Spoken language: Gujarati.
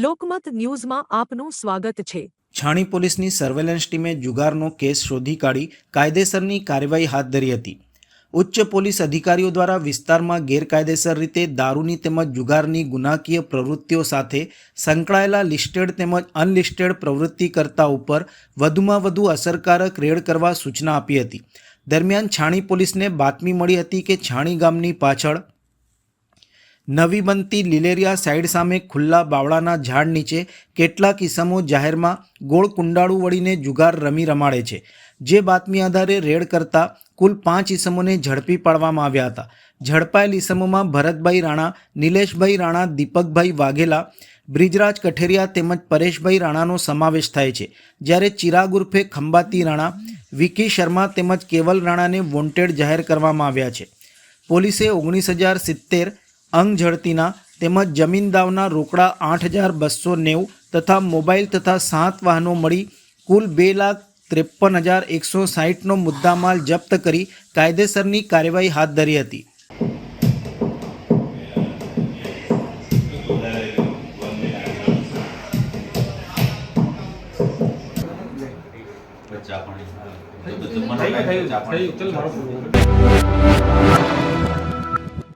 લોકમત ન્યૂઝમાં આપનું સ્વાગત છે। છાણી પોલીસની સર્વેલન્સ ટીમે જુગારનો કેસ શોધી કાઢી કાયદેસરની કાર્યવાહી હાથ ધરી હતી। ઉચ્ચ પોલીસ અધિકારીઓ દ્વારા વિસ્તારમાં ગેરકાયદેસર રીતે દારૂની તેમજ જુગારની ગુનાકીય પ્રવૃત્તિઓ સાથે સંકળાયેલા લિસ્ટેડ તેમજ અનલિસ્ટેડ પ્રવૃત્તિકર્તા ઉપર વધુમાં વધુ અસરકારક રેડ કરવા સૂચના આપી હતી। દરમિયાન છાણી પોલીસને બાતમી મળી હતી કે છાણી ગામની પાછળ નવી બનતી લીલેરિયા સાઇડ સામે ખુલ્લા બાવળાના ઝાડ નીચે કેટલાક ઈસમો જાહેરમાં ગોળ કુંડાળું વળીને જુગાર રમાડે છે। જે બાતમી આધારે રેડ કરતા કુલ 5 ઈસમોને ઝડપી પાડવામાં આવ્યા હતા। ઝડપાયેલ ઈસમોમાં ભરતભાઈ રાણા, નિલેશભાઈ રાણા, દીપકભાઈ વાઘેલા, બ્રિજરાજ કઠેરિયા તેમજ પરેશભાઈ રાણાનો સમાવેશ થાય છે। જ્યારે ચિરાગ ઉર્ફે ખંભાતી રાણા, વિકી શર્મા તેમજ કેવલ રાણાને વોન્ટેડ જાહેર કરવામાં આવ્યા છે। પોલીસે 19,070 અંગ ઝડતીના તેમજ જમીન દાવના રોકડા 8,290 તથા મોબાઈલ તથા 7 વાહનો મળી કુલ 2,53,160નો મુદ્દામાલ જપ્ત કરી કાયદેસરની કાર્યવાહી હાથ ધરી હતી। ચા પાણી